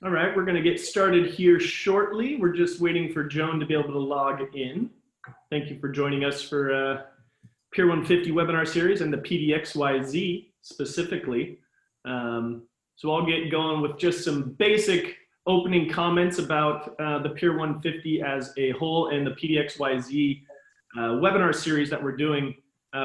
All right, we're going to get started here shortly. We're just waiting for Joan to be able to log in. Thank you for joining us for Pier 150 webinar series and the PDXYZ specifically. So I'll get going with just some basic opening comments about the Pier 150 as a whole and the PDXYZ webinar series that we're doing.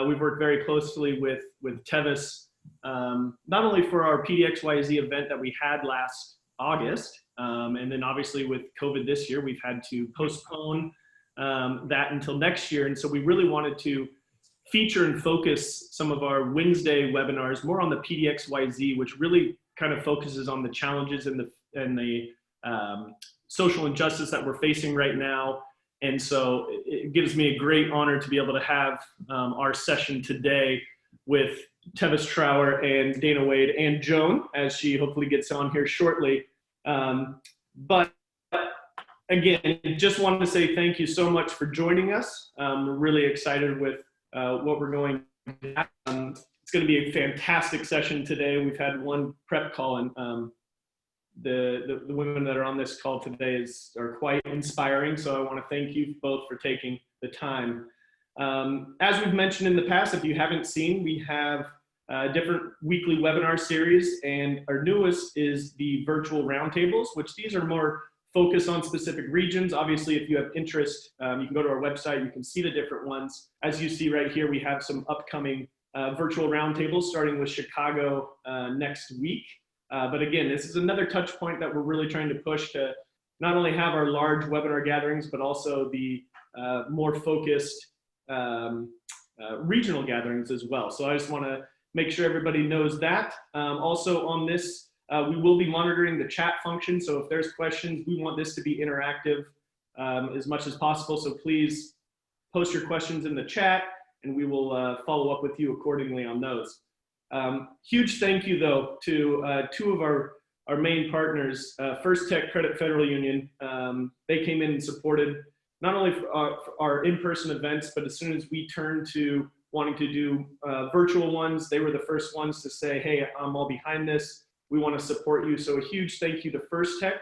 We've worked very closely with Tevis, not only for our PDXYZ event that we had last August, and then obviously with COVID this year, we've had to postpone that until next year. And so we really wanted to feature and focus some of our Wednesday webinars more on the PDXYZ, which really kind of focuses on the challenges and the social injustice that we're facing right now. And so it gives me a great honor to be able to have our session today with Tevis Trower and Dana Wade and Joan, as she hopefully gets on here shortly. But again, just wanted to say thank you so much for joining us. We're really excited with what we're going to have. It's going to be a fantastic session today. We've had one prep call, and the women that are on this call today are quite inspiring. So I want to thank you both for taking the time. As we've mentioned in the past, if you haven't seen, we have different weekly webinar series, and our newest is the virtual roundtables, which these are more focused on specific regions. Obviously, if you have interest, you can go to our website, you can see the different ones. As you see right here, we have some upcoming virtual roundtables, starting with Chicago next week. But again, this is another touch point that we're really trying to push to not only have our large webinar gatherings, but also the more focused regional gatherings as well. So I just want to make sure everybody knows that. Also on this, we will be monitoring the chat function. So if there's questions, we want this to be interactive as much as possible. So please post your questions in the chat, and we will follow up with you accordingly on those. Huge thank you, though, to two of our main partners, First Tech Credit Federal Union. They came in and supported not only for our in-person events, but as soon as we turned to wanting to do virtual ones, they were the first ones to say, hey, I'm all behind this. We want to support you. So a huge thank you to First Tech.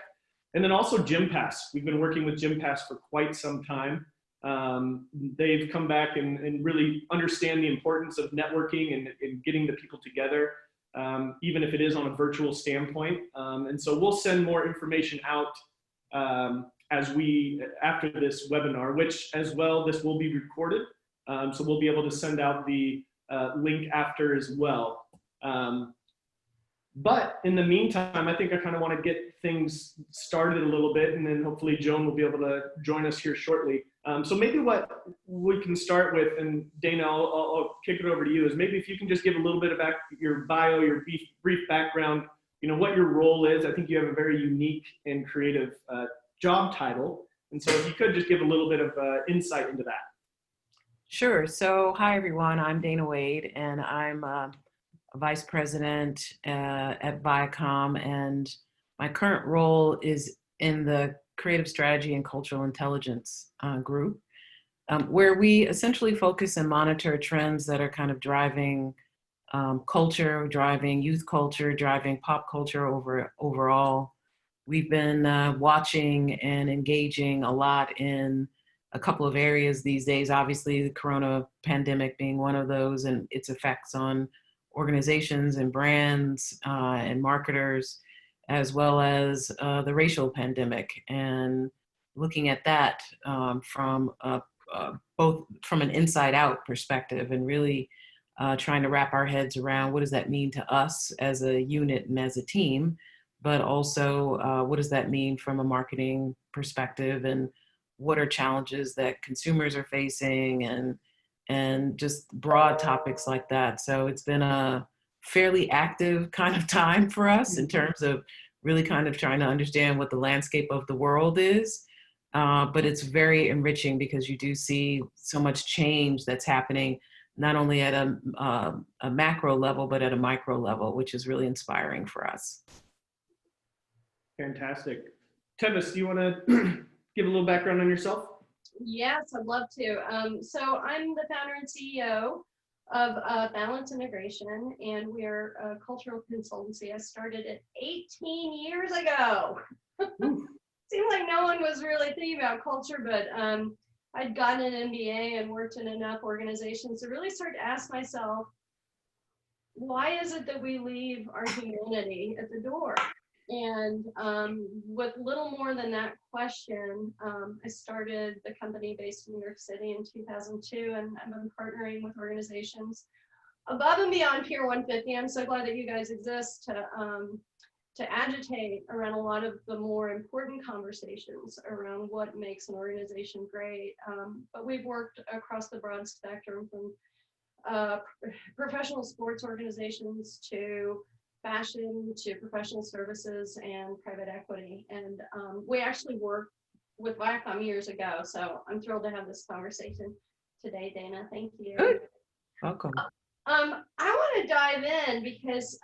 And then also GymPass. We've been working with GymPass for quite some time. They've come back and really understand the importance of networking and getting the people together, even if it is on a virtual standpoint. And so we'll send more information out after this webinar, which as well, this will be recorded. So we'll be able to send out the link after as well. But in the meantime, I think I kind of want to get things started a little bit, and then hopefully Joan will be able to join us here shortly. So maybe what we can start with, and Dana, I'll kick it over to you, is maybe if you can just give a little bit about your bio, your brief background, what your role is. I think you have a very unique and creative job title. And so if you could just give a little bit of insight into that. Sure. So hi, everyone. I'm Dana Wade, and I'm a vice president at Viacom, and my current role is in the Creative Strategy and Cultural Intelligence group, where we essentially focus and monitor trends that are kind of driving culture, driving youth culture, driving pop culture overall. We've been watching and engaging a lot in a couple of areas these days, obviously the corona pandemic being one of those, and its effects on organizations and brands and marketers, as well as the racial pandemic, and looking at that from both from an inside out perspective, and really trying to wrap our heads around what does that mean to us as a unit and as a team, but also what does that mean from a marketing perspective, and what are challenges that consumers are facing, and just broad topics like that. So it's been a fairly active kind of time for us in terms of really kind of trying to understand what the landscape of the world is. But it's very enriching because you do see so much change that's happening, not only at a macro level, but at a micro level, which is really inspiring for us. Fantastic. Tevis, do you want to give a little background on yourself? Yes, I'd love to. So I'm the founder and CEO of Balance Integration, and we're a cultural consultancy. I started it 18 years ago. Seemed like no one was really thinking about culture, but I'd gotten an MBA and worked in enough organizations to really start to ask myself, why is it that we leave our humanity at the door? And with little more than that question, I started the company based in New York City in 2002, and I've been partnering with organizations above and beyond Pier 150. I'm so glad that you guys exist to agitate around a lot of the more important conversations around what makes an organization great. But we've worked across the broad spectrum from professional sports organizations to fashion to professional services and private equity. And we actually worked with Viacom years ago. So I'm thrilled to have this conversation today, Dana. Thank you. Good. Welcome. I want to dive in because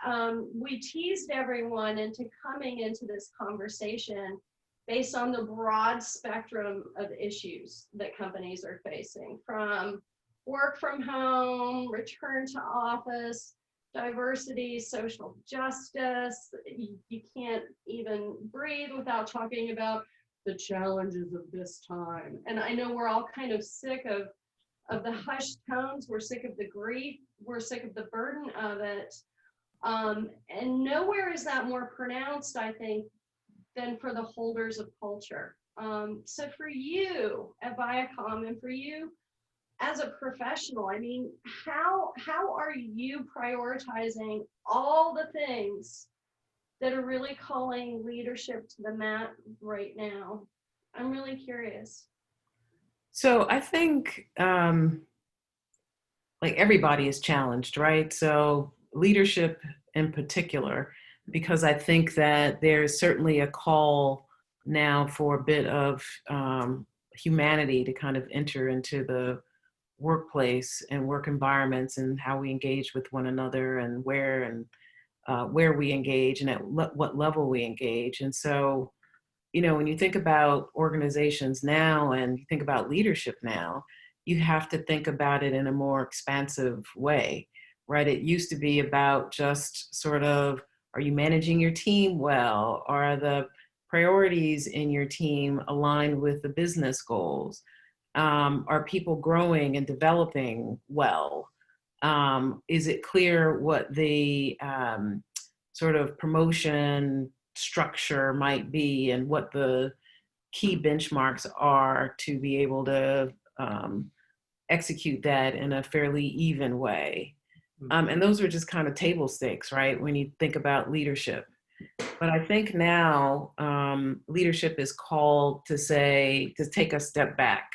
we teased everyone into coming into this conversation based on the broad spectrum of issues that companies are facing, from work from home, return to office, diversity, social justice. You can't even breathe without talking about the challenges of this time. And I know we're all kind of sick of the hushed tones. We're sick of the grief. We're sick of the burden of it. And nowhere is that more pronounced, I think, than for the holders of culture. So for you at Viacom and for you as a professional, I mean, how are you prioritizing all the things that are really calling leadership to the mat right now? I'm really curious. So I think like everybody is challenged, right? So leadership in particular, because I think that there's certainly a call now for a bit of humanity to kind of enter into the workplace and work environments and how we engage with one another and where we engage and at what level we engage. And so, you know, when you think about organizations now and you think about leadership now, you have to think about it in a more expansive way, right? It used to be about just sort of, are you managing your team well? Are the priorities in your team aligned with the business goals? Are people growing and developing well? Is it clear what the sort of promotion structure might be and what the key benchmarks are to be able to execute that in a fairly even way? And those are just kind of table stakes, right? When you think about leadership. But I think now leadership is called to say, to take a step back,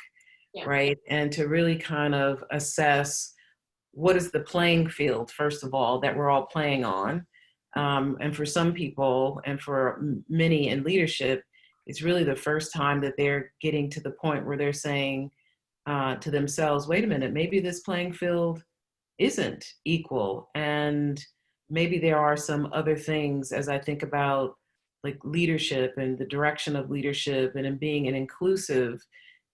yeah, right? And to really kind of assess what is the playing field, first of all, that we're all playing on. And for some people and for many in leadership, it's really the first time that they're getting to the point where they're saying to themselves, wait a minute, maybe this playing field isn't equal. And maybe there are some other things as I think about like leadership and the direction of leadership and in being an inclusive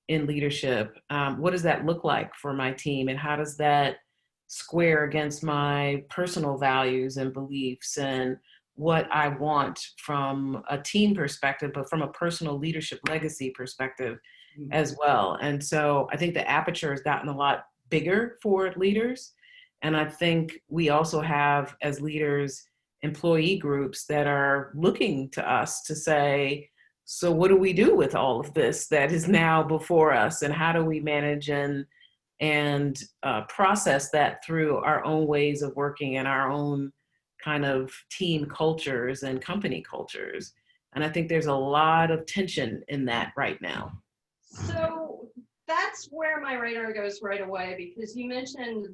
in leadership. What does that look like for my team? And how does that square against my personal values and beliefs and what I want from a team perspective, but from a personal leadership legacy perspective as well. And so I think the aperture has gotten a lot bigger for leaders. And I think we also have, as leaders, employee groups that are looking to us to say, so what do we do with all of this that is now before us? And how do we manage and process that through our own ways of working and our own kind of team cultures and company cultures? And I think there's a lot of tension in that right now. So that's where my radar goes right away, because you mentioned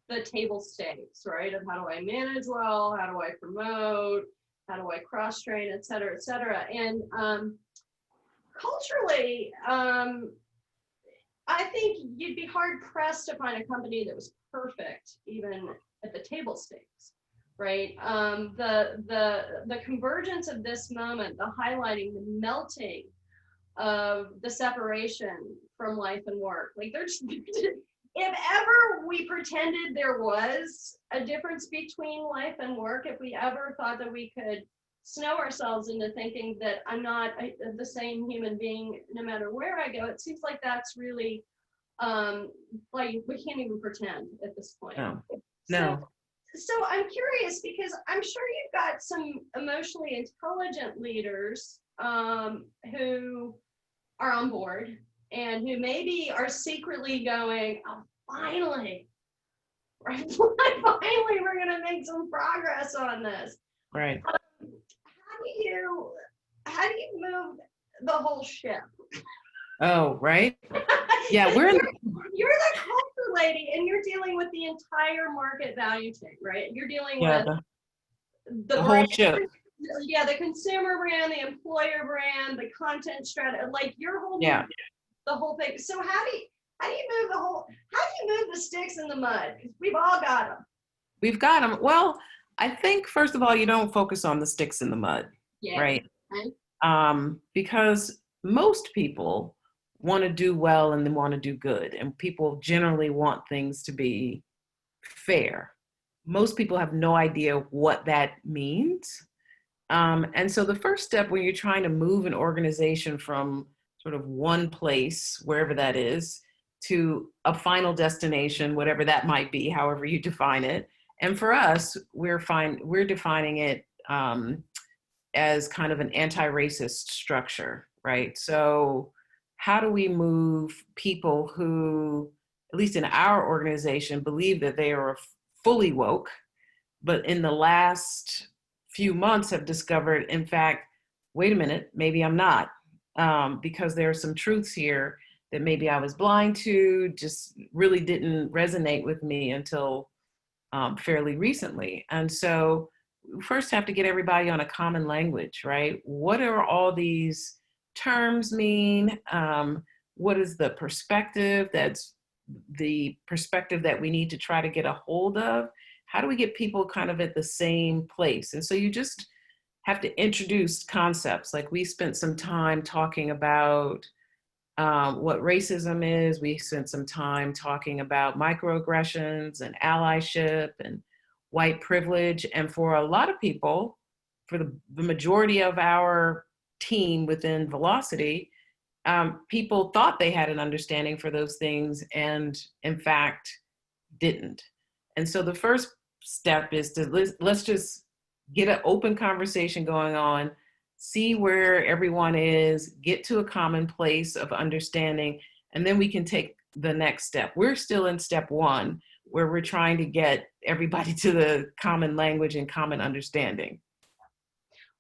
the table stakes, right? Of how do I manage well? How do I promote? How do I cross-train, et cetera, et cetera. And culturally, I think you'd be hard pressed to find a company that was perfect, even at the table stakes, right? The convergence of this moment, the highlighting, the melting of the separation from life and work, like if ever we pretended there was a difference between life and work, if we ever thought that we could snow ourselves into thinking that I'm not the same human being no matter where I go, it seems like that's really like we can't even pretend at this point. No. So, No. so I'm curious because I'm sure you've got some emotionally intelligent leaders who are on board and who maybe are secretly going, oh, finally, right? Finally, we're going to make some progress on this. Right. How do you move the whole ship? Oh, right. Yeah, you're the culture lady, and you're dealing with the entire market value chain, right? You're dealing with the whole ship. Yeah, the consumer brand, the employer brand, the content strategy, like you're holding the whole thing. So how do you move the sticks in the mud? Because we've all got them. We've got them. Well, I think first of all, you don't focus on the sticks in the mud, right? Okay. Because most people want to do well and they want to do good, and people generally want things to be fair. Most people have no idea what that means. And so the first step when you're trying to move an organization from sort of one place, wherever that is, to a final destination, whatever that might be, however you define it. And for us, we're defining it as kind of an anti-racist structure, right? So how do we move people who, at least in our organization, believe that they are fully woke, but in the last few months have discovered, in fact, wait a minute, maybe I'm not, because there are some truths here that maybe I was blind to, just really didn't resonate with me until fairly recently. And so we first have to get everybody on a common language, right? What do all these terms mean? What is the perspective that's the perspective that we need to try to get a hold of? How do we get people kind of at the same place? And so you just have to introduce concepts. Like we spent some time talking about what racism is. We spent some time talking about microaggressions and allyship and white privilege. And for a lot of people, for the majority of our team within Velocity, people thought they had an understanding for those things and in fact didn't. And so the first step is to let's just get an open conversation going on, see where everyone is, get to a common place of understanding, and then we can take the next step. We're still in step one, where we're trying to get everybody to the common language and common understanding.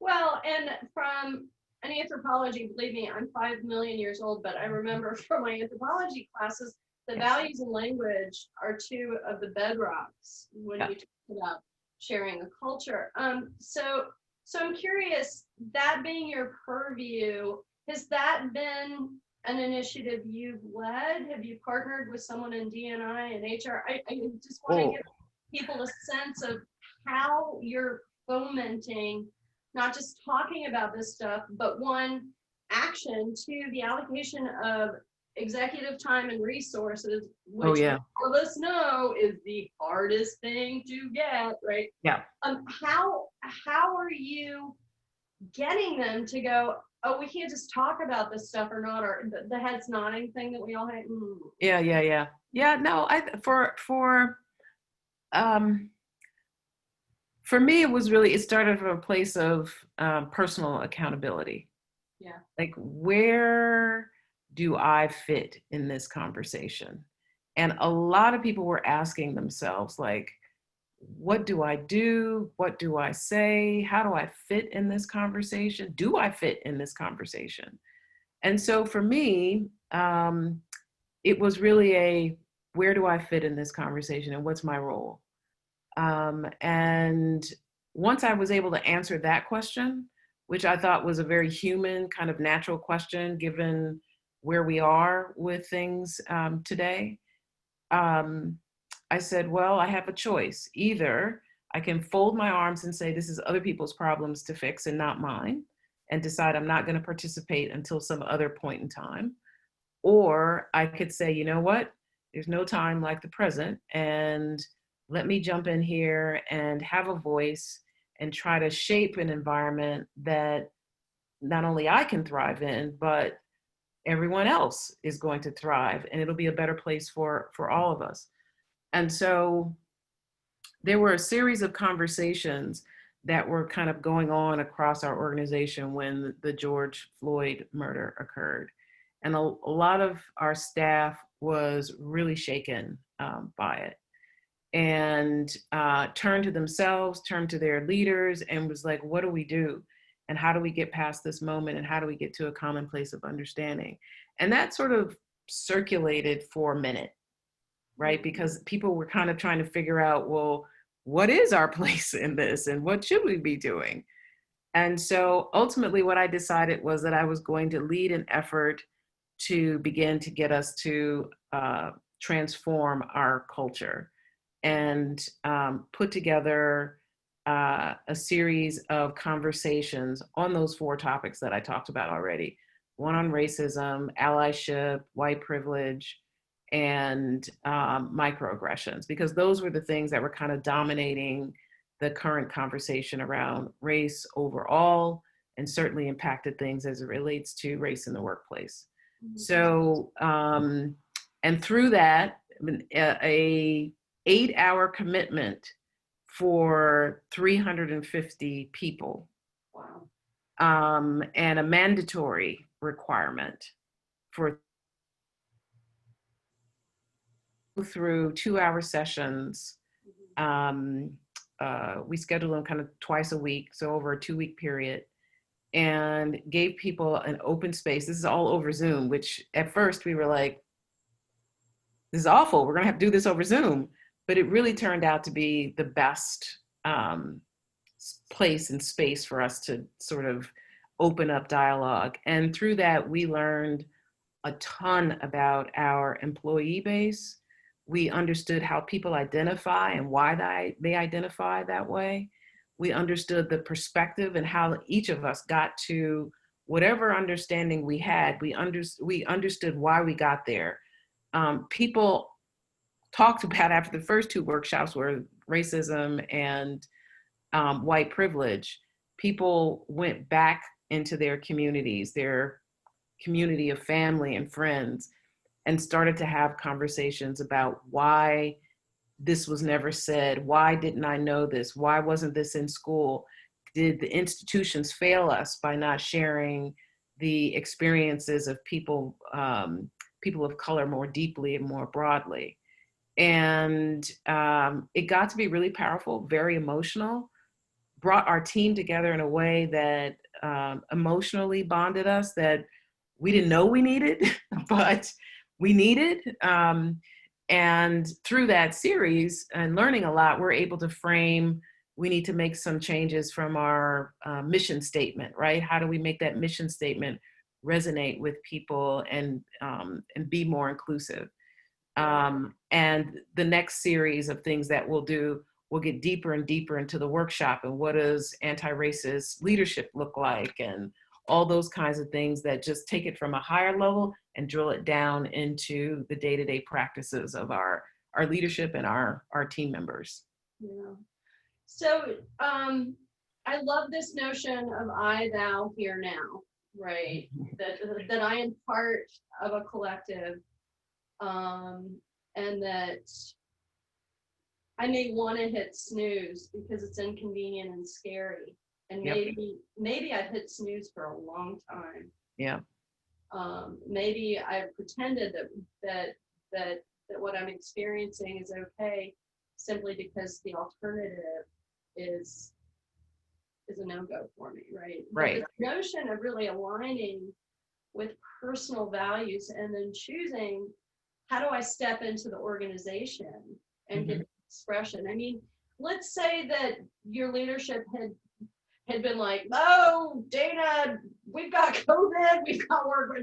Well, and from an anthropology, believe me, I'm 5 million years old, but I remember from my anthropology classes, the values and language are two of the bedrocks when you talk about sharing a culture. So I'm curious, that being your purview, has that been an initiative you've led? Have you partnered with someone in D&I and HR? I just want to give people a sense of how you're fomenting, not just talking about this stuff, but one, action, two, the allocation of executive time and resources, which all of us know is the hardest thing to get, right? Yeah. How are you getting them to go, oh, we can't just talk about this stuff or not, or the heads nodding thing that we all had? Yeah, no, for me, it started from a place of personal accountability. Yeah. Like, where do I fit in this conversation? And a lot of people were asking themselves, like, what do I do? What do I say? How do I fit in this conversation? Do I fit in this conversation? And so for me, it was really where do I fit in this conversation and what's my role? And once I was able to answer that question, which I thought was a very human kind of natural question, given where we are with things today, I said, well, I have a choice. Either I can fold my arms and say, this is other people's problems to fix and not mine, and decide I'm not going to participate until some other point in time. Or I could say, you know what? There's no time like the present. And let me jump in here and have a voice and try to shape an environment that not only I can thrive in, but everyone else is going to thrive, and it'll be a better place for all of us. And so there were a series of conversations that were kind of going on across our organization when the George Floyd murder occurred. And a lot of our staff was really shaken by it, and turned to themselves, turned to their leaders, and was like, what do we do? And how do we get past this moment? And how do we get to a common place of understanding? And that sort of circulated for a minute, right? Because people were kind of trying to figure out, well, what is our place in this? And what should we be doing? And so ultimately what I decided was that I was going to lead an effort to begin to get us to transform our culture, and put together a series of conversations on those 4 topics that I talked about already. One on racism, allyship, white privilege, and microaggressions, because those were the things that were kind of dominating the current conversation around race overall, and certainly impacted things as it relates to race in the workplace. So, and through that, a 8-hour commitment for 350 people. Wow. And a mandatory requirement for through 2-hour sessions. We schedule them kind of twice a week, so over a 2-week period, and gave people an open space. This is all over Zoom, which at first we were like, this is awful. We're going to have to do this over Zoom. But it really turned out to be the best place and space for us to sort of open up dialogue. And through that, we learned a ton about our employee base. We understood how people identify and why they identify that way. We understood the perspective and how each of us got to whatever understanding we had. We understood why we got there. People talked about, after the first 2 workshops were racism and white privilege, people went back into their communities, their community of family and friends, and started to have conversations about why this was never said. Why didn't I know this? Why wasn't this in school? Did the institutions fail us by not sharing the experiences of people of color more deeply and more broadly? And it got to be really powerful, very emotional, brought our team together in a way that emotionally bonded us, that we didn't know we needed, but we needed. And through that series and learning a lot, we're able to frame, we need to make some changes from our mission statement, right? How do we make that mission statement resonate with people and be more inclusive? And the next series of things that we'll do, we'll get deeper and deeper into the workshop, and what does anti-racist leadership look like, and all those kinds of things that just take it from a higher level and drill it down into the day-to-day practices of our leadership and our team members. Yeah. So I love this notion of I, thou, here, now, right? That I am part of a collective, and that I may want to hit snooze because it's inconvenient and scary. And maybe I've hit snooze for a long time. Yeah. Maybe I've pretended that what I'm experiencing is okay, simply because the alternative is a no-go for me, right? Right. But the notion of really aligning with personal values and then choosing, how do I step into the organization and get expression? I mean, let's say that your leadership had been like, oh, Dana, we've got COVID,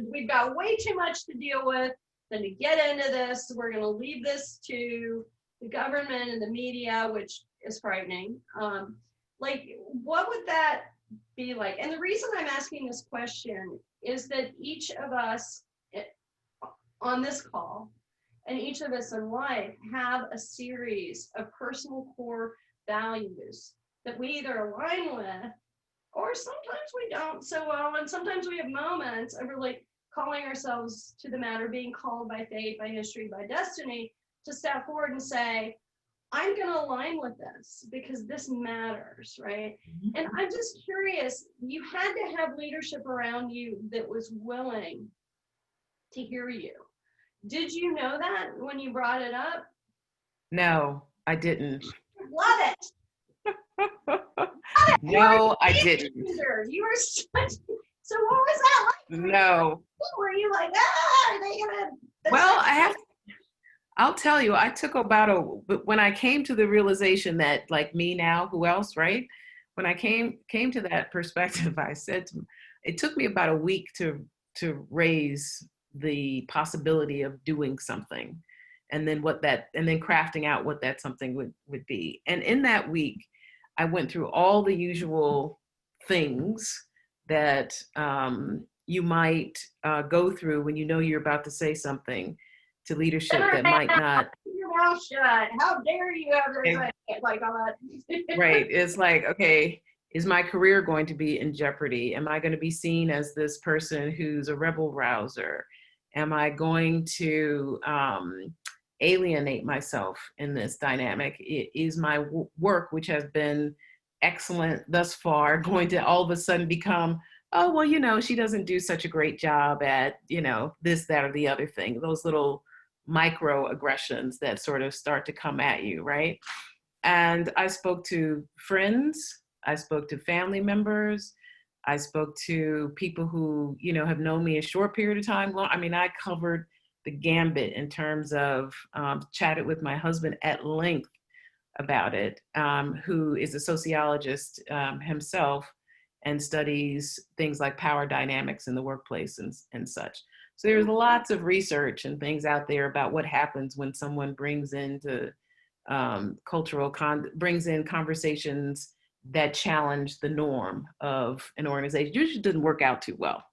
we've got way too much to deal with. Then to get into this, we're going to leave this to the government and the media, which is frightening. Like, what would that be like? And the reason I'm asking this question is that each of us on this call, and each of us in life have a series of personal core values that we either align with or sometimes we don't so well. And sometimes we have moments of really calling ourselves to the matter, being called by fate, by history, by destiny, to step forward and say, I'm going to align with this because this matters, right? And I'm just curious, you had to have leadership around you that was willing to hear you. Did you know that when you brought it up? No, I didn't. Love it. No, I didn't. You were such, so what was that like? No. Were you like, are they gonna? Well, I'll tell you, I took but when I came to the realization that, like me now, who else, right? When I came to that perspective, I said it took me about a week to raise the possibility of doing something, and then crafting out what that something would be. And in that week, I went through all the usual things that you might go through when you know you're about to say something to leadership that might not. Your mouth shut. How dare you ever say it like all that? Right. It's like, okay, is my career going to be in jeopardy? Am I going to be seen as this person who's a rebel rouser? Am I going to alienate myself in this dynamic? Is my work, which has been excellent thus far, going to all of a sudden become, oh, well, she doesn't do such a great job at, this, that, or the other thing, those little microaggressions that sort of start to come at you, right? And I spoke to friends, I spoke to family members, I spoke to people who, have known me a short period of time. I covered the gambit in terms of chatted with my husband at length about it, who is a sociologist himself and studies things like power dynamics in the workplace and such. So there's lots of research and things out there about what happens when someone brings into brings in conversations that challenge the norm of an organization. Usually doesn't work out too well.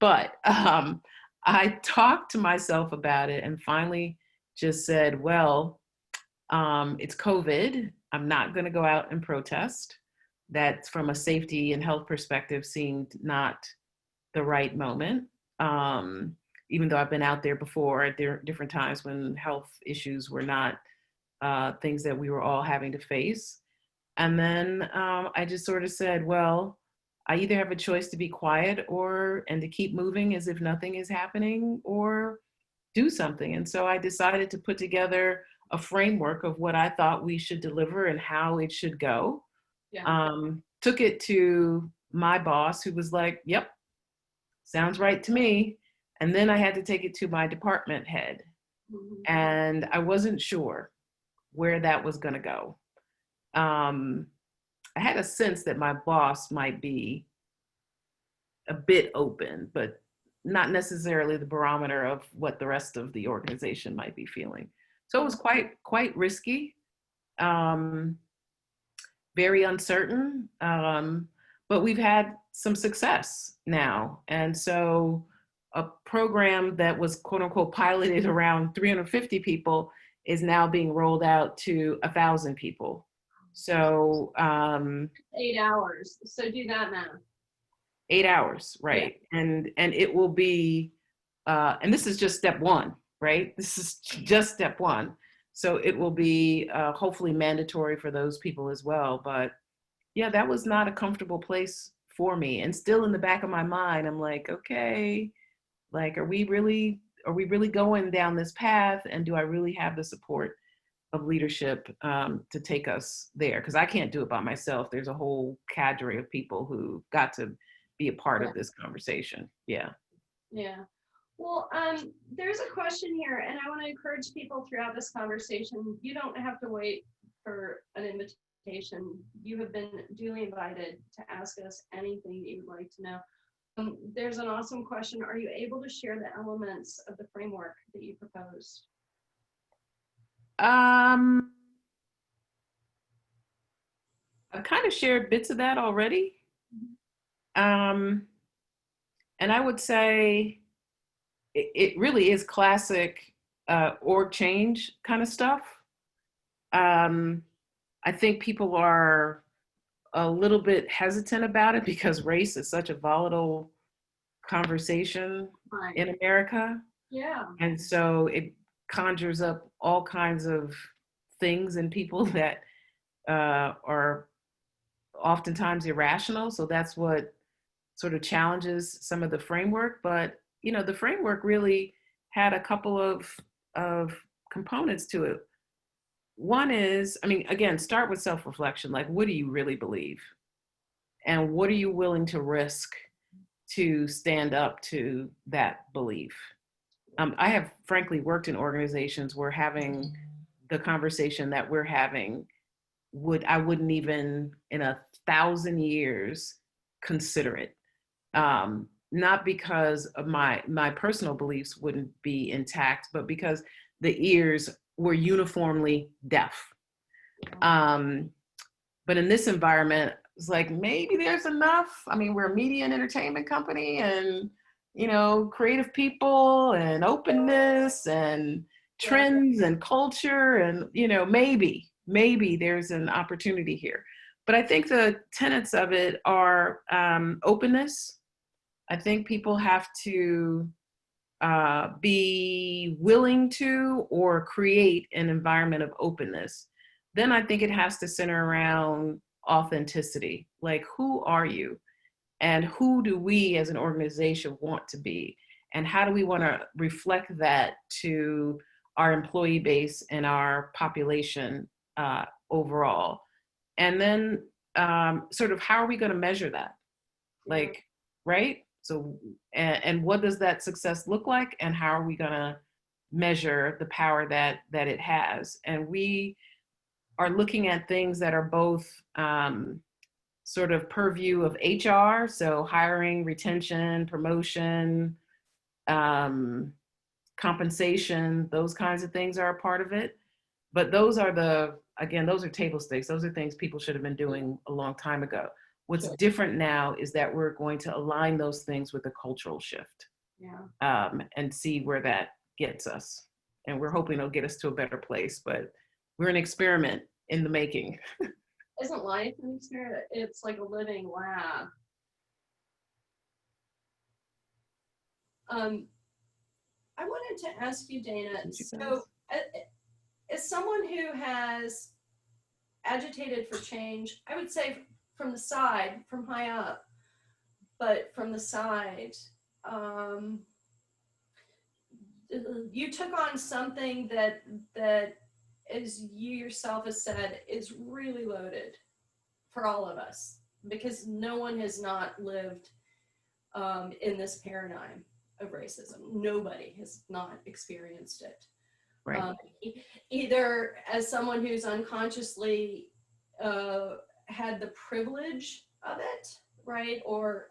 But I talked to myself about it and finally just said, well, it's COVID. I'm not going to go out and protest. That from a safety and health perspective seemed not the right moment. Even though I've been out there before at different times when health issues were not things that we were all having to face. And then I just sort of said, well, I either have a choice to be quiet and to keep moving as if nothing is happening, or do something. And so I decided to put together a framework of what I thought we should deliver and how it should go. Yeah. Took it to my boss, who was like, yep, sounds right to me. And then I had to take it to my department head. Mm-hmm. And I wasn't sure where that was going to go. I had a sense that my boss might be a bit open, but not necessarily the barometer of what the rest of the organization might be feeling. So it was quite risky, very uncertain, but we've had some success now. And so a program that was quote unquote piloted around 350 people is now being rolled out to 1,000 people. So 8 hours. So do that now. 8 hours, right? Yeah. And it will be, and this is just step one, right? This is just step one. So it will be hopefully mandatory for those people as well. But yeah, that was not a comfortable place for me. And still in the back of my mind, I'm like, okay, like, are we really going down this path? And do I really have the support of leadership to take us there? Because I can't do it by myself. There's a whole cadre of people who got to be a part of this conversation. Yeah. Yeah. Well, there's a question here, and I want to encourage people throughout this conversation. You don't have to wait for an invitation. You have been duly invited to ask us anything that you would like to know. There's an awesome question. Are you able to share the elements of the framework that you proposed? I've kind of shared bits of that already. And I would say it really is classic org change kind of stuff. I think people are a little bit hesitant about it because race is such a volatile conversation Right. in America. Yeah. And so it conjures up all kinds of things in people that are oftentimes irrational. So that's what sort of challenges some of the framework. But, you know, the framework really had a couple of components to it. One is, I mean, again, start with self-reflection. Like, what do you really believe? And what are you willing to risk to stand up to that belief? I have frankly worked in organizations where having the conversation that we're having I wouldn't even in 1,000 years consider it. Not because of my personal beliefs wouldn't be intact, but because the ears were uniformly deaf. But in this environment, it's like, maybe there's enough. I mean, we're a media and entertainment company, and, you know, creative people and openness and trends and culture, and, you know, maybe there's an opportunity here. But I think the tenets of it are openness. I think people have to be willing to or create an environment of openness. Then I think it has to center around authenticity. Like, who are you? And who do we as an organization want to be? And how do we want to reflect that to our employee base and our population overall? And then sort of, how are we going to measure that? Like, right? So, and what does that success look like? And how are we going to measure the power that it has? And we are looking at things that are both sort of purview of HR, so hiring, retention, promotion, compensation, those kinds of things are a part of it. But those are those are table stakes. Those are things people should have been doing a long time ago. What's different now is that we're going to align those things with a cultural shift, and see where that gets us. And we're hoping it'll get us to a better place, but we're an experiment in the making. Isn't life an experiment? It's like a living lab. I wanted to ask you, Dana, so as someone who has agitated for change, I would say from the side, from high up, but from the side, you took on something that as you yourself has said, is really loaded for all of us, because no one has not lived in this paradigm of racism. Nobody has not experienced it. Right. Either as someone who's unconsciously had the privilege of it, right, or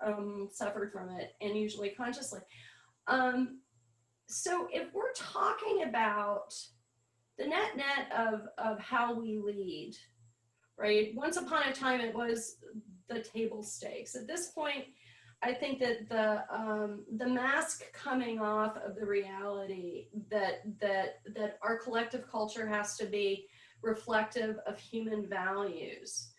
suffered from it, and usually consciously. So if we're talking about the net of how we lead, right? Once upon a time, it was the table stakes. At this point, I think that the mask coming off of the reality that our collective culture has to be reflective of human values.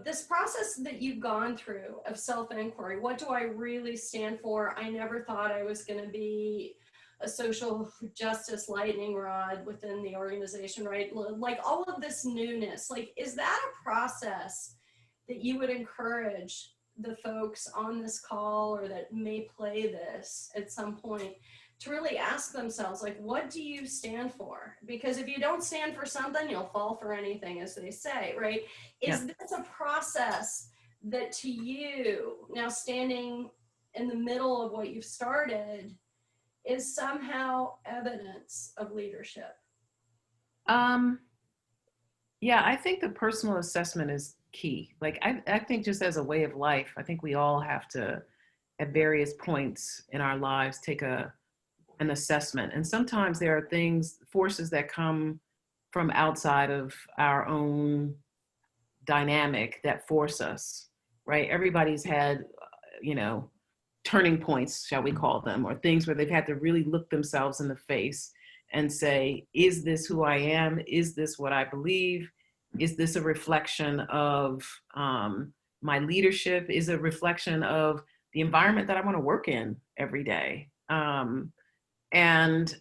This process that you've gone through of self-inquiry, what do I really stand for? I never thought I was going to be a social justice lightning rod within the organization, right? Like all of this newness, like, is that a process that you would encourage the folks on this call or that may play this at some point to really ask themselves, like, what do you stand for? Because if you don't stand for something, you'll fall for anything, as they say, right? Is this a process that to you, now standing in the middle of what you've started, is somehow evidence of leadership? Yeah, I think the personal assessment is key. Like, I think just as a way of life, I think we all have to, at various points in our lives, take an assessment. And sometimes there are forces that come from outside of our own dynamic that force us, right? Everybody's had, turning points, shall we call them, or things where they've had to really look themselves in the face and say, is this who I am? Is this what I believe? Is this a reflection of my leadership? Is it a reflection of the environment that I want to work in every day? And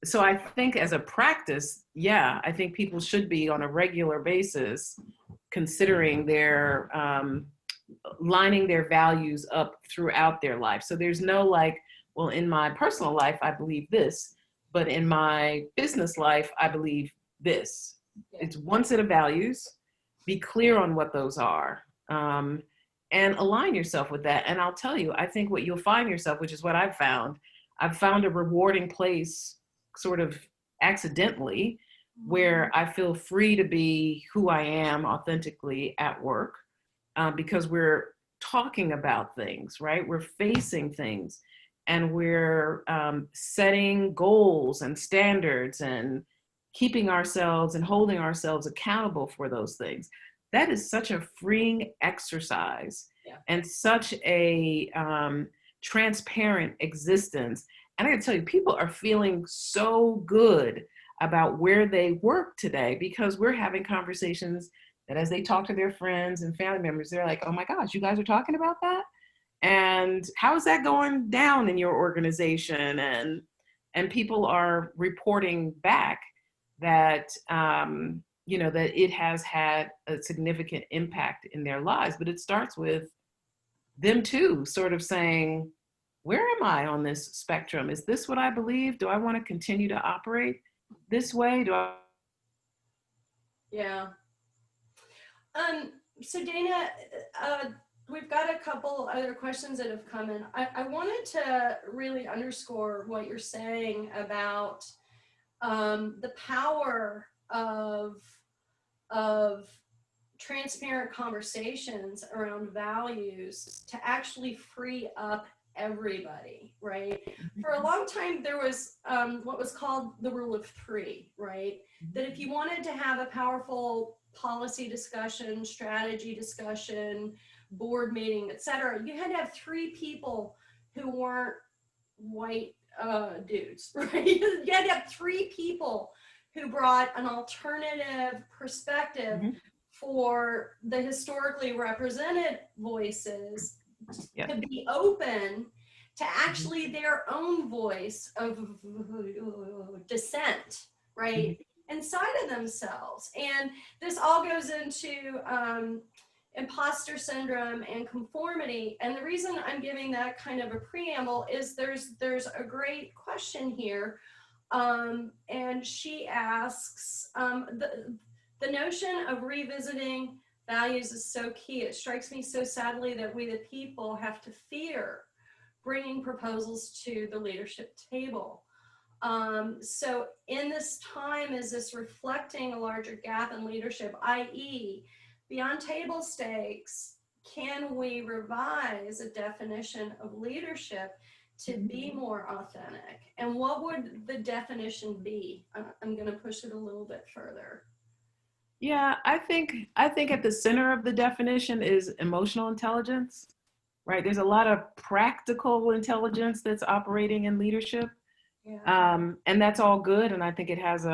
so I think as a practice, yeah, I think people should be on a regular basis considering their lining their values up throughout their life. So there's no like, well, in my personal life, I believe this, but in my business life, I believe this. Yeah. It's one set of values. Be clear on what those are, and align yourself with that. And I'll tell you, I think what you'll find yourself, which is what I've found a rewarding place sort of accidentally where I feel free to be who I am authentically at work, because we're talking about things, right? We're facing things, and we're setting goals and standards and keeping ourselves and holding ourselves accountable for those things. That is such a freeing exercise, Yeah. and such a transparent existence. And I gotta tell you, people are feeling so good about where they work today because we're having conversations that as they talk to their friends and family members, they're like, oh my gosh, you guys are talking about that? And how is that going down in your organization? And people are reporting back that, that it has had a significant impact in their lives. But it starts with them too, sort of saying, where am I on this spectrum? Is this what I believe? Do I want to continue to operate this way? Yeah. So Dana, we've got a couple other questions that have come in. I wanted to really underscore what you're saying about the power of transparent conversations around values to actually free up everybody, right? For a long time, there was what was called the rule of three, right? That if you wanted to have a powerful policy discussion, strategy discussion, board meeting, et cetera, you had to have three people who weren't white dudes, right? You had to have three people who brought an alternative perspective for the historically represented voices to be open to actually their own voice of dissent, right? Inside of themselves. And this all goes into imposter syndrome and conformity. And the reason I'm giving that kind of a preamble is there's a great question here. And she asks, the notion of revisiting values is so key. It strikes me so sadly that we the people have to fear bringing proposals to the leadership table. So in this time, is this reflecting a larger gap in leadership, i.e. beyond table stakes, can we revise a definition of leadership to be more authentic? And what would the definition be? I'm going to push it a little bit further. Yeah, I think at the center of the definition is emotional intelligence, right? There's a lot of practical intelligence that's operating in leadership. Yeah. And that's all good. And I think it has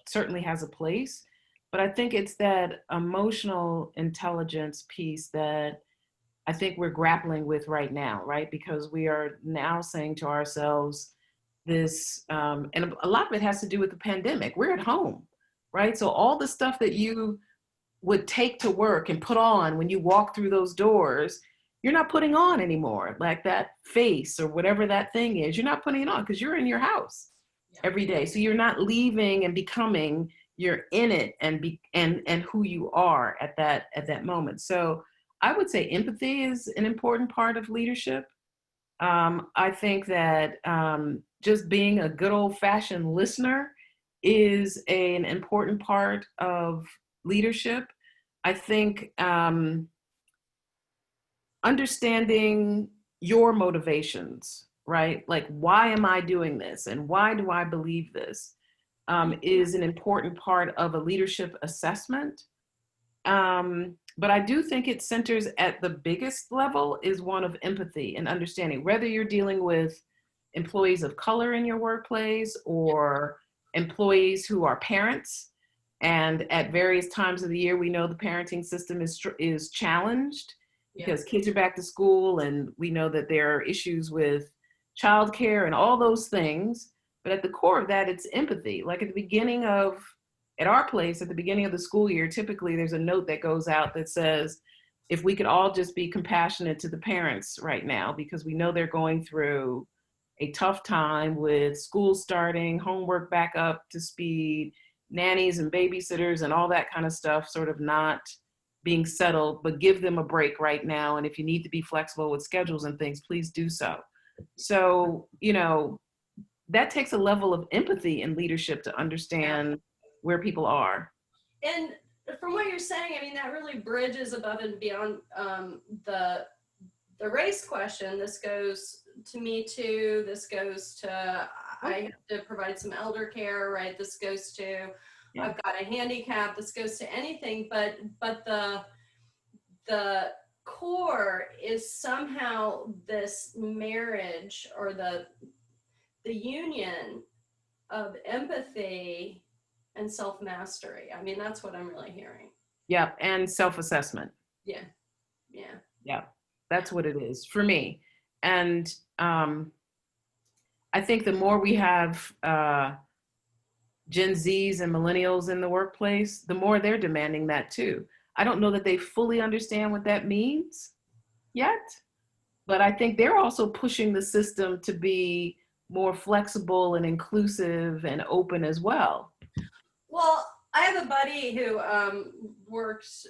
certainly has a place, but I think it's that emotional intelligence piece that I think we're grappling with right now, right? Because we are now saying to ourselves this, and a lot of it has to do with the pandemic. We're at home, right? So all the stuff that you would take to work and put on when you walk through those doors, you're not putting on anymore, like that face or whatever that thing is. You're not putting it on because you're in your house every day. So you're not leaving and becoming, you're in it and who you are at that moment. So I would say empathy is an important part of leadership. I think that just being a good old-fashioned listener is an important part of leadership. I think understanding your motivations, right? Like, why am I doing this? And why do I believe this? Is an important part of a leadership assessment. But I do think it centers at the biggest level is one of empathy and understanding, whether you're dealing with employees of color in your workplace or employees who are parents. And at various times of the year, we know the parenting system is challenged because kids are back to school, and we know that there are issues with childcare and all those things. But at the core of that, it's empathy. Like at our place, at the beginning of the school year, typically there's a note that goes out that says, if we could all just be compassionate to the parents right now, because we know they're going through a tough time with school starting, homework back up to speed, nannies and babysitters and all that kind of stuff sort of not being settled, but give them a break right now. And if you need to be flexible with schedules and things, please do so. So, that takes a level of empathy and leadership to understand where people are. And from what you're saying, I mean, that really bridges above and beyond the race question. This goes to Me Too. This goes to I have to provide some elder care, right? This goes to I've got a handicap. This goes to anything, but the core is somehow this marriage or the union of empathy and self-mastery. I mean, that's what I'm really hearing. Yeah, and self-assessment. Yeah. Yeah, that's what it is for me. And I think the more we have Gen Zs and millennials in the workplace, the more they're demanding that too. I don't know that they fully understand what that means yet, but I think they're also pushing the system to be more flexible and inclusive and open as well. Well, I have a buddy who works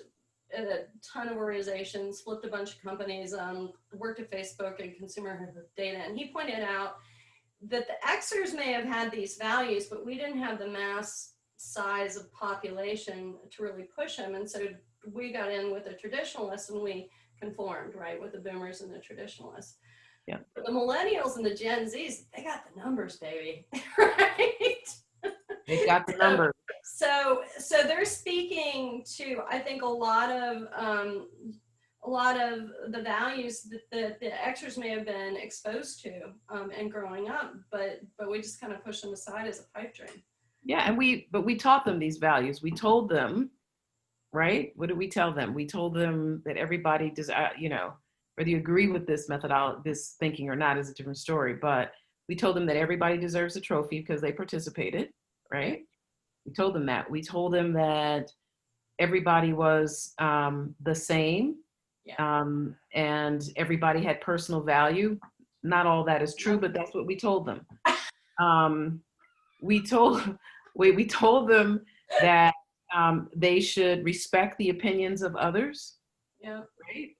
at a ton of organizations, flipped a bunch of companies, worked at Facebook and consumer data, and he pointed out that the Xers may have had these values, but we didn't have the mass size of population to really push them. And so we got in with the traditionalists and we conformed, right, with the boomers and the traditionalists. Yeah. But the millennials and the Gen Zs, they got the numbers, baby, right? They got the numbers. So they're speaking to, I think, a lot of the values that the Xers may have been exposed to and growing up, but we just kind of push them aside as a pipe dream. Yeah, and we taught them these values. We told them, right? What did we tell them? We told them that everybody does, whether you agree with this methodology, this thinking or not is a different story, but we told them that everybody deserves a trophy because they participated, right? We told them that. We told them that everybody was the same. Yeah. And everybody had personal value. Not all that is true, but that's what we told them. We told them that they should respect the opinions of others. Yeah. Right.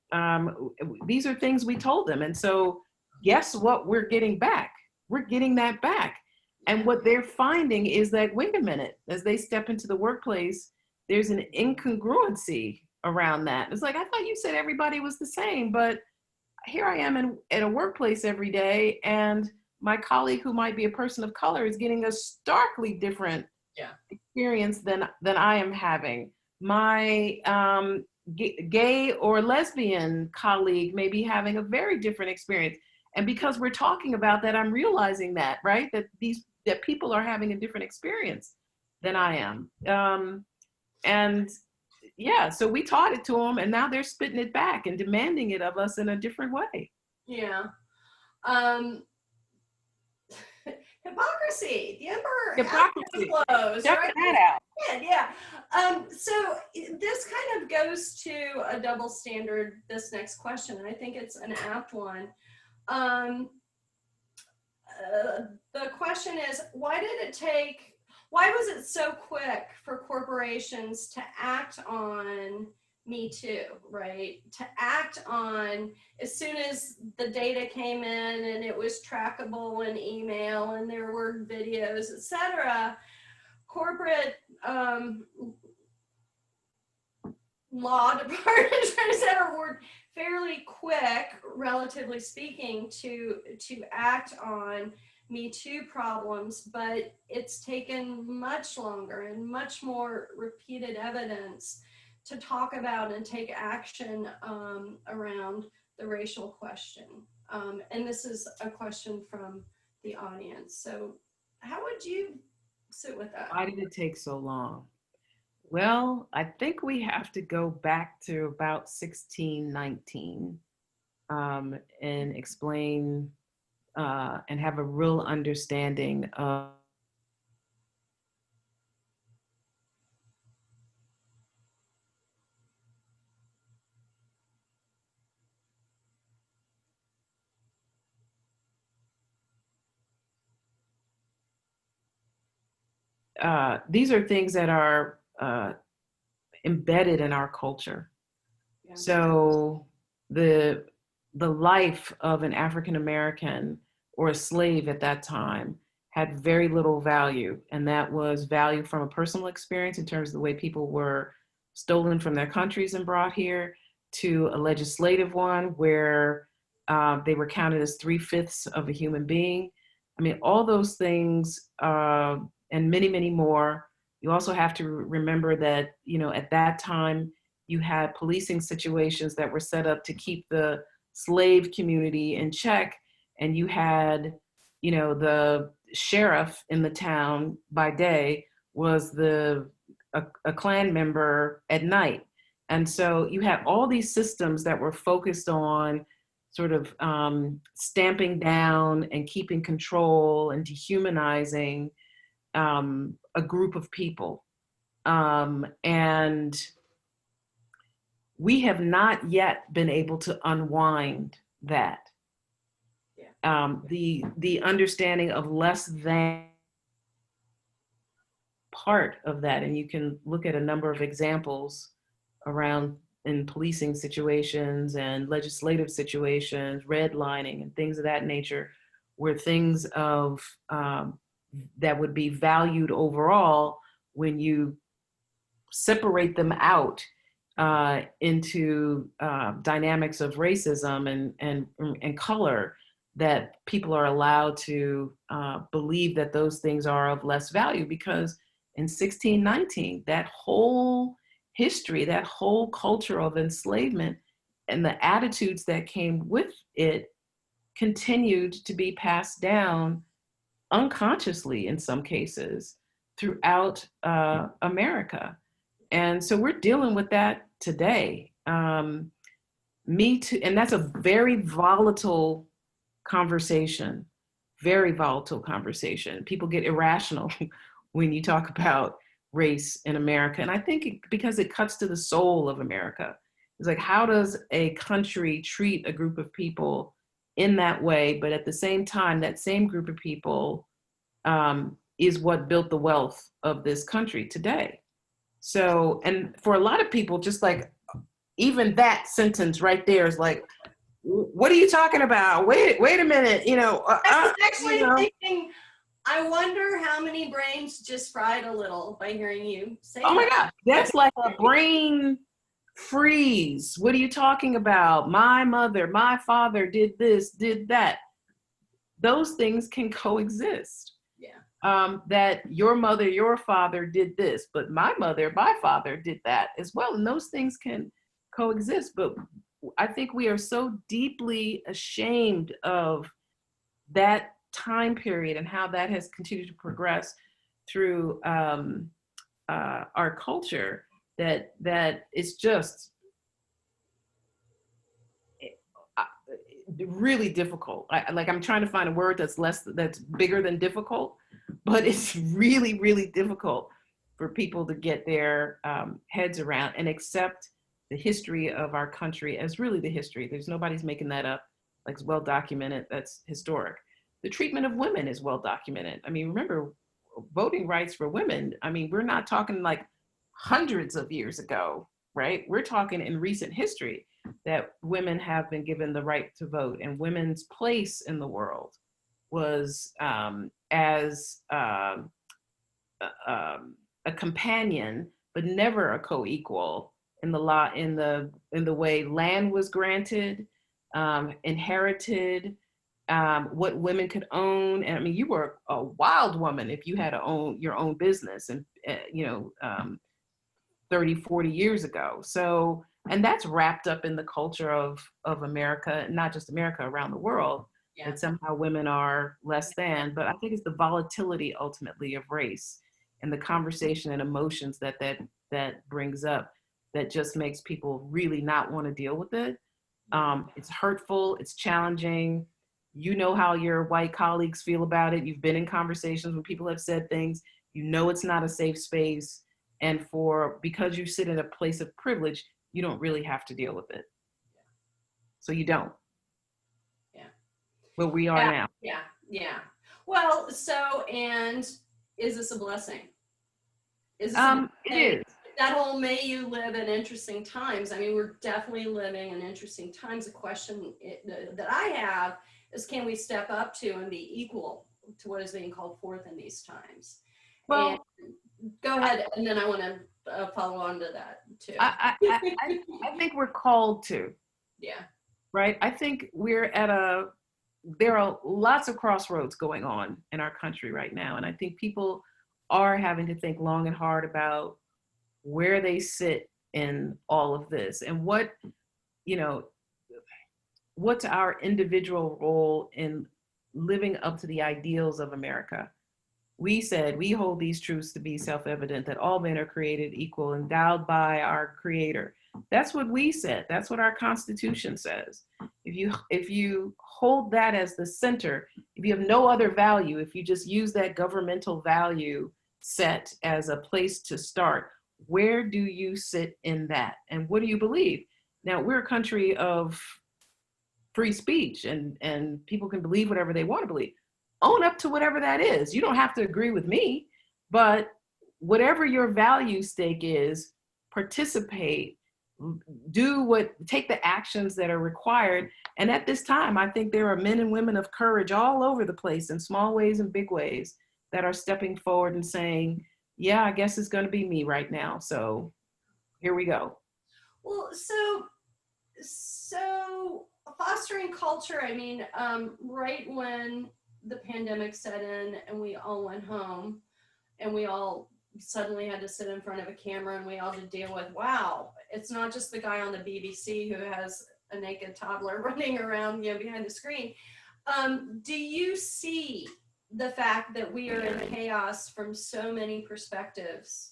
These are things we told them. And so guess what we're getting back? We're getting that back. And what they're finding is that, wait a minute, as they step into the workplace, there's an incongruency around that. It's like, I thought you said everybody was the same, but here I am in a workplace every day, and my colleague who might be a person of color is getting a starkly different experience than I am having. My gay or lesbian colleague may be having a very different experience. And because we're talking about that, I'm realizing that, right? That people are having a different experience than I am. And yeah, so we taught it to them, and now they're spitting it back and demanding it of us in a different way. Yeah. Hypocrisy. The emperor Hypocrisy. flows, Check right? that out. Yeah. So this kind of goes to a double standard, this next question, and I think it's an apt one. The question is, why was it so quick for corporations to act on Me Too, right? To act on, as soon as the data came in and it was trackable in email and there were videos, etc., corporate law departments were fairly quick, relatively speaking, to act on Me Too problems, but it's taken much longer and much more repeated evidence to talk about and take action around the racial question. And this is a question from the audience. So how would you sit with that? Why did it take so long? Well, I think we have to go back to about 1619 and explain and have a real understanding of these are things that are embedded in our culture. Yeah. So the life of an African American or a slave at that time had very little value, and that was value from a personal experience in terms of the way people were stolen from their countries and brought here, to a legislative one where they were counted as 3/5 of a human being. I mean, all those things and many, many more. You also have to remember that, you know, at that time, you had policing situations that were set up to keep the slave community in check. And you had, you know, the sheriff in the town by day was a Klan member at night. And so you had all these systems that were focused on sort of stamping down and keeping control and dehumanizing a group of people. And we have not yet been able to unwind that. Yeah. The understanding of less than part of that, and you can look at a number of examples around in policing situations and legislative situations, redlining and things of that nature, where things of that would be valued overall, when you separate them out into dynamics of racism and color, that people are allowed to believe that those things are of less value. Because in 1619, that whole history, that whole culture of enslavement and the attitudes that came with it continued to be passed down unconsciously in some cases throughout America. And so we're dealing with that today. Me too, and that's a very volatile conversation, very volatile conversation. People get irrational when you talk about race in America. And I think because it cuts to the soul of America. It's like, how does a country treat a group of people in that way? But at the same time, that same group of people is what built the wealth of this country today. So, and for a lot of people, just like even that sentence right there is like, what are you talking about? Wait a minute, you know. I was actually you know. thinking, I wonder how many brains just fried a little by hearing you say Oh my that. God, that's like a brain freeze. What are you talking about? My mother, my father did this, did that. Those things can coexist. Yeah. That your mother, your father did this, but my mother, my father did that as well. And those things can coexist. But I think we are so deeply ashamed of that time period and how that has continued to progress through our culture, that it's just really difficult. I'm trying to find a word that's bigger than difficult, but it's really, really difficult for people to get their heads around and accept the history of our country as really the history. There's nobody's making that up. Like, it's well documented. That's historic. The treatment of women is well documented. I mean, remember, voting rights for women. I mean, we're not talking like hundreds of years ago, right? We're talking in recent history that women have been given the right to vote, and women's place in the world was as a companion, but never a co-equal in the law, in the way land was granted, inherited, what women could own. And I mean, you were a wild woman if you had to own your own business, and 30, 40 years ago. So, and that's wrapped up in the culture of America, not just America, around the world. Yeah. that somehow women are less than, but I think it's the volatility ultimately of race and the conversation and emotions that brings up that just makes people really not want to deal with it. It's hurtful, it's challenging. You know how your white colleagues feel about it. You've been in conversations when people have said things. You know it's not a safe space. And because you sit in a place of privilege, you don't really have to deal with it. So you don't. Yeah. But we are now. Yeah. Yeah. Well, so, and is this a blessing? Is this a It is. that whole may you live in interesting times? I mean, we're definitely living in interesting times. The question that I have is, can we step up to and be equal to what is being called forth in these times? Well, and go ahead, and then I want to follow on to that too. I think we're called to. Yeah. Right. I think there are lots of crossroads going on in our country right now. And I think people are having to think long and hard about where they sit in all of this and what's our individual role in living up to the ideals of America. We said we hold these truths to be self-evident, that all men are created equal, endowed by our Creator. That's what we said. That's what our Constitution says. If you hold that as the center, if you have no other value, if you just use that governmental value set as a place to start, where do you sit in that? And what do you believe? Now, we're a country of free speech, and people can believe whatever they want to believe. Own up to whatever that is. You don't have to agree with me, but whatever your value stake is, participate, take the actions that are required. And at this time, I think there are men and women of courage all over the place in small ways and big ways that are stepping forward and saying, yeah, I guess it's going to be me right now. So here we go. Well, so fostering culture, I mean, right when the pandemic set in and we all went home and we all suddenly had to sit in front of a camera and we all had to deal with, wow, it's not just the guy on the BBC who has a naked toddler running around, behind the screen. Do you see the fact that we are in chaos from so many perspectives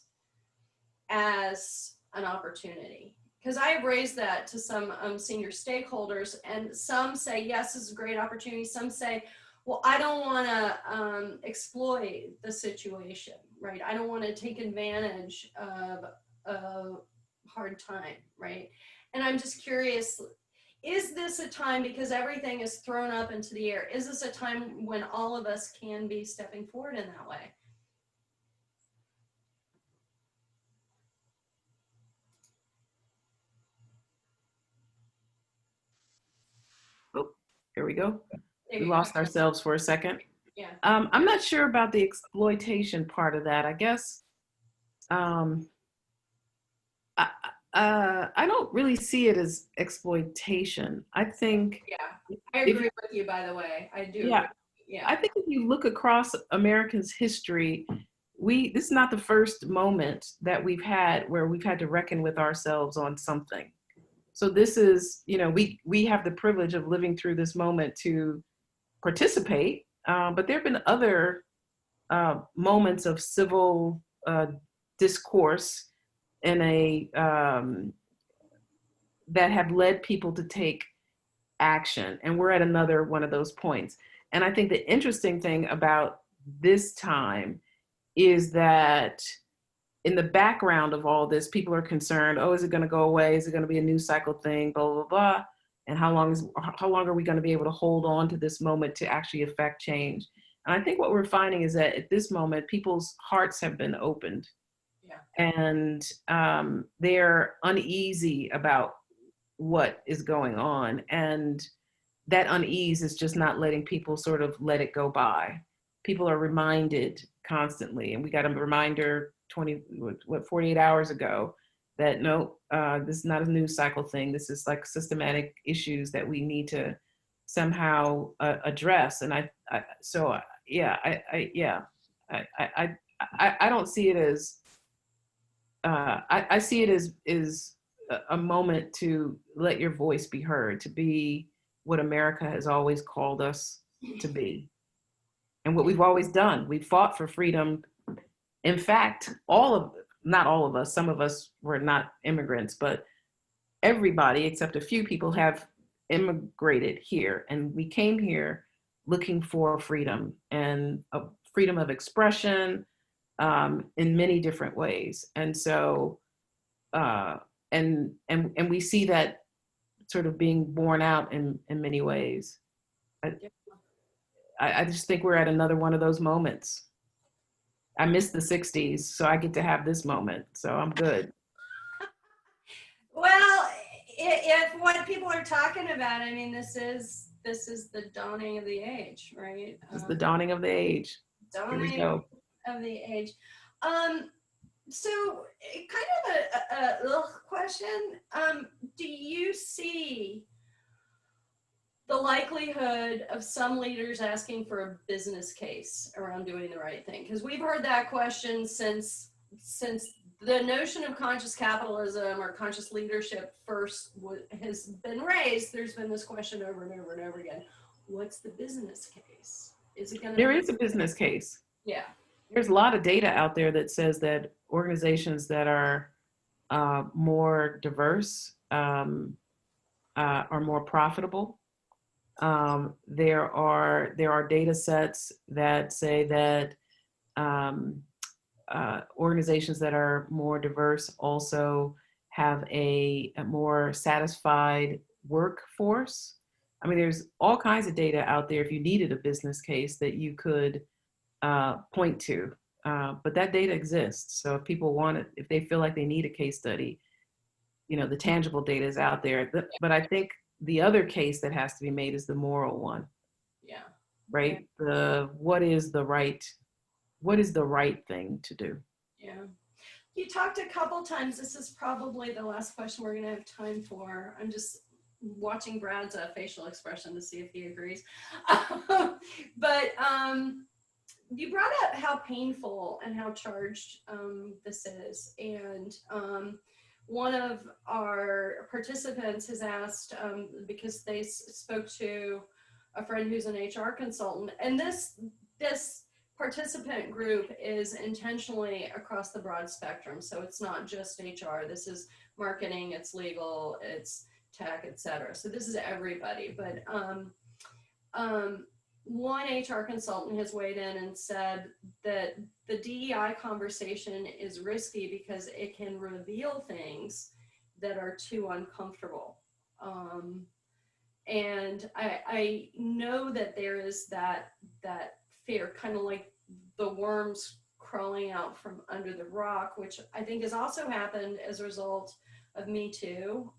as an opportunity? Because I have raised that to some senior stakeholders, and some say, yes, this is a great opportunity. Some say, well, I don't want to exploit the situation, right? I don't want to take advantage of a hard time, right? And I'm just curious, is this a time, because everything is thrown up into the air, is this a time when all of us can be stepping forward in that way? Oh, here we go. We lost ourselves for a second. Yeah. I'm not sure about the exploitation part of that. I guess I don't really see it as exploitation. I think. Yeah, I agree with you, by the way. I do. Yeah. Yeah. I think if you look across America's history, this is not the first moment that we've had where we've had to reckon with ourselves on something. So this is, we have the privilege of living through this moment to participate, but there have been other moments of civil discourse that have led people to take action, and we're at another one of those points. And I think the interesting thing about this time is that in the background of all this, people are concerned, oh, is it going to go away? Is it going to be a news cycle thing? Blah, blah, blah. And how long are we going to be able to hold on to this moment to actually affect change? And I think what we're finding is that at this moment, people's hearts have been opened. Yeah. And they're uneasy about what is going on. And that unease is just not letting people sort of let it go by. People are reminded constantly, and we got a reminder 48 hours ago that no, this is not a news cycle thing. This is like systematic issues that we need to somehow address. And I don't see it as, I see it as a moment to let your voice be heard, to be what America has always called us to be and what we've always done. We fought for freedom. In fact, not all of us, some of us were not immigrants, but everybody except a few people have immigrated here. And we came here looking for freedom and a freedom of expression in many different ways. And so, and we see that sort of being borne out in many ways. I just think we're at another one of those moments. I miss the 60s, so I get to have this moment. So I'm good. Well, if what people are talking about, I mean, this is the dawning of the age, right? It's the dawning of the age. Here we go. Of the age. So kind of a question. Do you see the likelihood of some leaders asking for a business case around doing the right thing? Because we've heard that question since the notion of conscious capitalism or conscious leadership first has been raised. There's been this question over and over and over again. What's the business case? Is it going to? There is a business case. Yeah. There's a lot of data out there that says that organizations that are more diverse are more profitable. There are data sets that say that organizations that are more diverse also have a more satisfied workforce. I mean, there's all kinds of data out there if you needed a business case that you could point to, but that data exists. So if people want it, if they feel like they need a case study, the tangible data is out there. But I think the other case that has to be made is the moral one. Yeah. Right. What is the right thing to do? Yeah. You talked a couple times. This is probably the last question we're going to have time for. I'm just watching Brad's facial expression to see if he agrees. But you brought up how painful and how charged this is. And one of our participants has asked, because they spoke to a friend who's an HR consultant, and this participant group is intentionally across the broad spectrum. So it's not just HR. This is marketing, it's legal, it's tech, etc. So this is everybody. But one HR consultant has weighed in and said that the DEI conversation is risky because it can reveal things that are too uncomfortable. And I know that there is that fear, kind of like the worms crawling out from under the rock, which I think has also happened as a result of Me Too.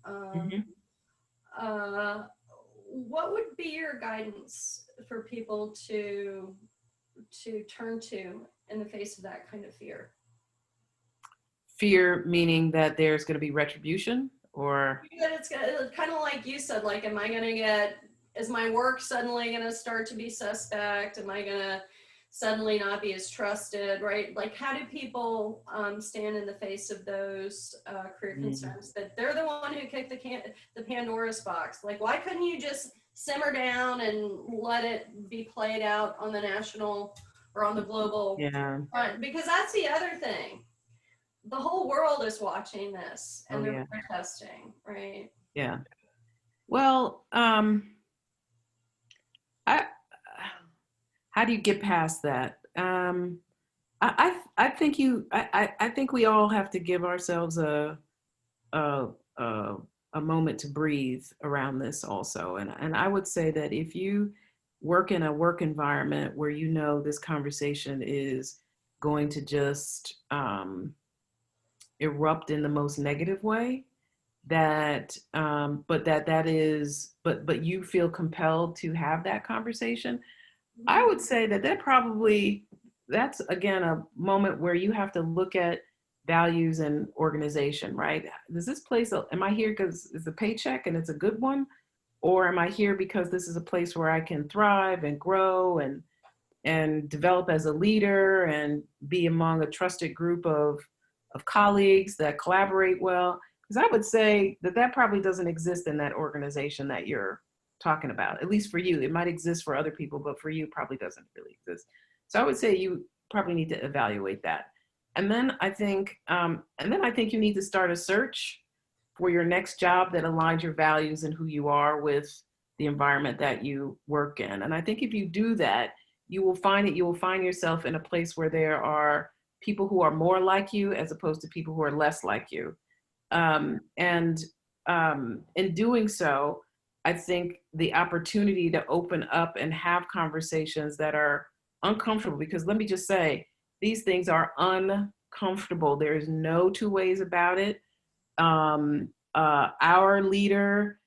What would be your guidance for people to turn to in the face of that kind of fear? Fear meaning that there's going to be retribution, or that it's kind of like you said, like, is my work suddenly going to start to be suspect? Am I going to suddenly not be as trusted, right? Like, how do people stand in the face of those career concerns that they're the one who kicked the Pandora's box? Like, why couldn't you just simmer down and let it be played out on the national or on the global front? Because that's the other thing. The whole world is watching this and they're protesting, right? Yeah. Well, how do you get past that? I think we all have to give ourselves a moment to breathe around this also. And I would say that if you work in a work environment where this conversation is going to just erupt in the most negative way, but you feel compelled to have that conversation, I would say that's again a moment where you have to look at values and organization, right? Does this place, am I here because it's a paycheck and it's a good one? Or am I here because this is a place where I can thrive and grow and develop as a leader and be among a trusted group of colleagues that collaborate well? Because I would say that probably doesn't exist in that organization that you're talking about, at least for you. It might exist for other people, but for you, probably doesn't really exist. So I would say you probably need to evaluate that. And then I think you need to start a search for your next job that aligns your values and who you are with the environment that you work in. And I think if you do that, you will find yourself in a place where there are people who are more like you as opposed to people who are less like you. And in doing so, I think the opportunity to open up and have conversations that are uncomfortable, because let me just say, these things are uncomfortable. There's no two ways about it. Our leader,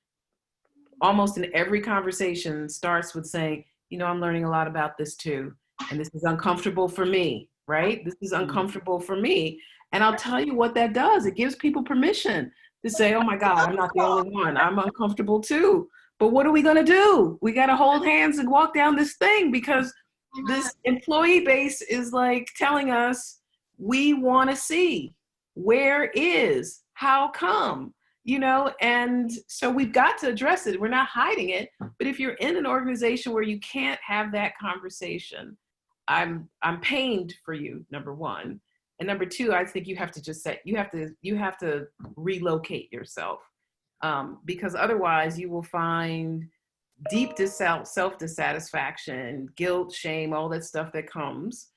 almost in every conversation, starts with saying, you know, I'm learning a lot about this too. And this is uncomfortable for me, right? This is uncomfortable for me. And I'll tell you what that does. It gives people permission to say, oh my God, I'm not the only one. I'm uncomfortable too. But what are we going to do? We got to hold hands and walk down this thing, because this employee base is like telling us, we want to see, where is, how come, you know? And so we've got to address it. We're not hiding it. But if you're in an organization where you can't have that conversation, I'm pained for you, number one. And number two, I think you have to just say, you have to relocate yourself, because otherwise you will find deep self-dissatisfaction, guilt, shame, all that stuff that comes.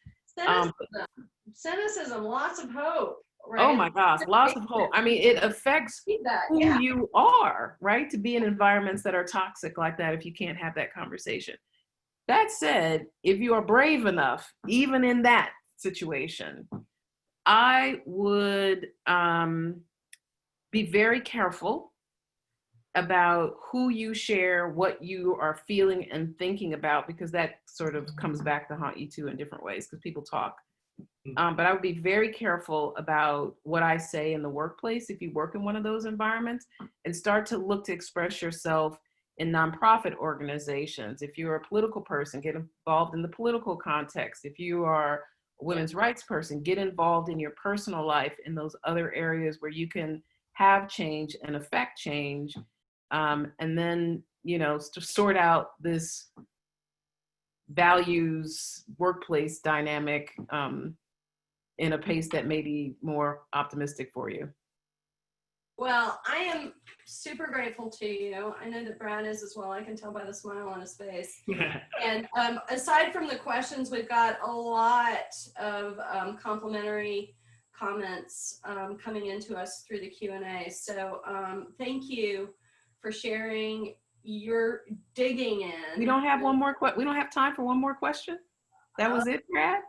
Cynicism, lots of hope, right? Oh my gosh, lots of hope. I mean, it affects who you are, right? To be in environments that are toxic like that, if you can't have that conversation. That said, if you are brave enough, even in that situation, I would be very careful about who you share, what you are feeling and thinking about, because that sort of comes back to haunt you too in different ways, because people talk. But I would be very careful about what I say in the workplace if you work in one of those environments, and start to look to express yourself in nonprofit organizations. If you're a political person, get involved in the political context. If you are a women's rights person, get involved in your personal life in those other areas where you can have change and affect change. And then, you know, to sort out this values workplace dynamic in a pace that may be more optimistic for you. Well, I am super grateful to you. I know that Brad is as well. I can tell by the smile on his face. And aside from the questions, we've got a lot of complimentary comments coming into us through the Q&A. So thank you for sharing your digging in. We don't have one more we don't have time for one more question? That was it, Brad?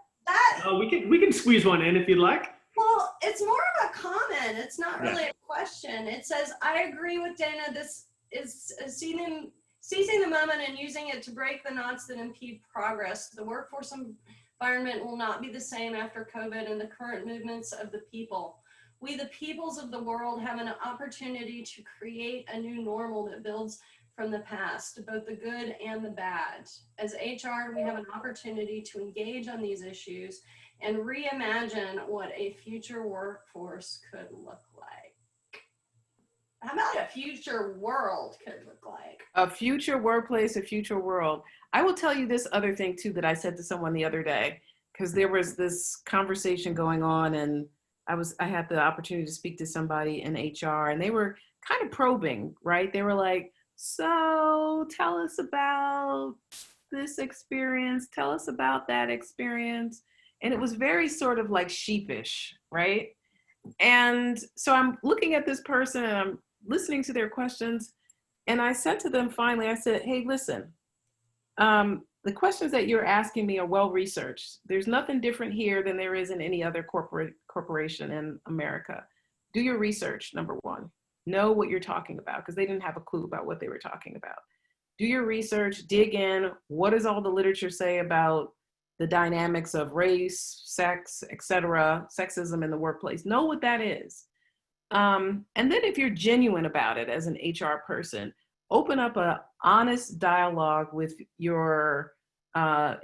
We can squeeze one in if you'd like. Well, it's more of a comment. It's not really a question. It says, I agree with Dana. This is seizing the moment and using it to break the knots that impede progress. The workforce environment will not be the same after COVID and the current movements of the people. We, the peoples of the world, have an opportunity to create a new normal that builds from the past, both the good and the bad. As HR, we have an opportunity to engage on these issues and reimagine what a future workforce could look like. How about a future world could look like? A future workplace, a future world. I will tell you this other thing too that I said to someone the other day, because there was this conversation going on, and I had the opportunity to speak to somebody in HR, and they were kind of probing, right? They were like, so tell us about this experience, tell us about that experience. And it was very sort of like sheepish, right? And so I'm looking at this person and I'm listening to their questions. And I said to them finally, I said, hey, listen, the questions that you're asking me are well-researched. There's nothing different here than there is in any other corporation in America. Do your research, number one. Know what you're talking about, because they didn't have a clue about what they were talking about. Do your research, dig in. What does all the literature say about the dynamics of race, sex, etc., sexism in the workplace? Know what that is. And then if you're genuine about it as an HR person, open up an honest dialogue with your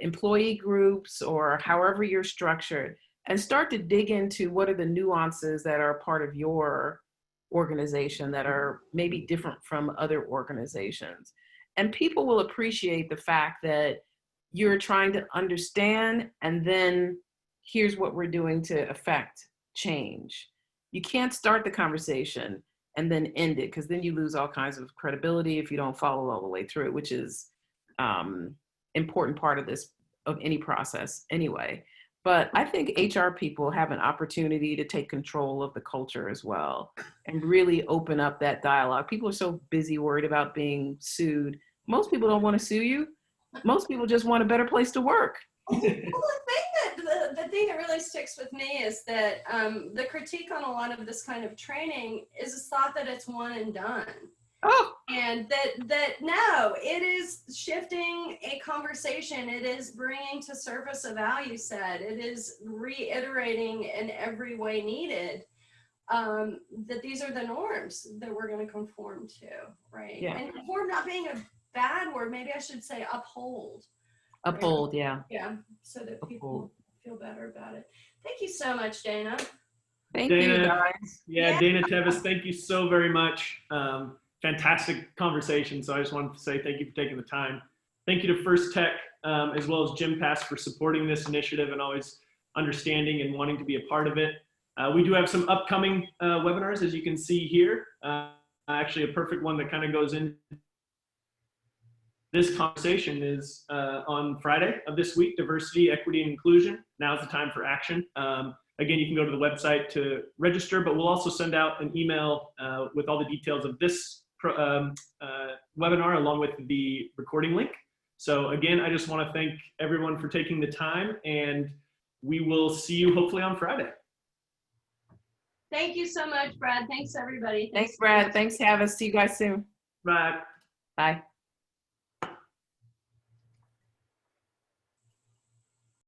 employee groups or however you're structured, and start to dig into what are the nuances that are part of your organization that are maybe different from other organizations. And people will appreciate the fact that you're trying to understand, and then here's what we're doing to affect change. You can't start the conversation and then end it, because then you lose all kinds of credibility if you don't follow all the way through, which is important part of this, of any process anyway. But I think HR people have an opportunity to take control of the culture as well and really open up that dialogue. People are so busy worried about being sued. Most people don't want to sue you. Most people just want a better place to work. Well, the thing that really sticks with me is that the critique on a lot of this kind of training is this thought that it's one and done. Oh, And that no, it is shifting a conversation. It is bringing to surface a value set. It is reiterating in every way needed that these are the norms that we're going to conform to, right? Yeah. And conform not being a bad word, maybe I should say uphold. uphold, yeah. Yeah, so that people Uphold. feel better about it. Thank you so much, Dana. Thank Dana, you, guys. Yeah, Dana Tevis, thank you so very much. Fantastic conversation. So I just wanted to say thank you for taking the time. Thank you to First Tech, as well as Gympass, for supporting this initiative and always understanding and wanting to be a part of it. We do have some upcoming webinars, as you can see here. Actually, a perfect one that kind of goes in. This conversation is on Friday of this week, Diversity, Equity, and Inclusion. Now's the time for action. Again, you can go to the website to register, but we'll also send out an email with all the details of this webinar along with the recording link. So again, I just want to thank everyone for taking the time, and we will see you hopefully on Friday. Thank you so much, Brad. Thanks, everybody. Thanks, Brad. Thanks, Tavis. See you guys soon. Bye. Bye.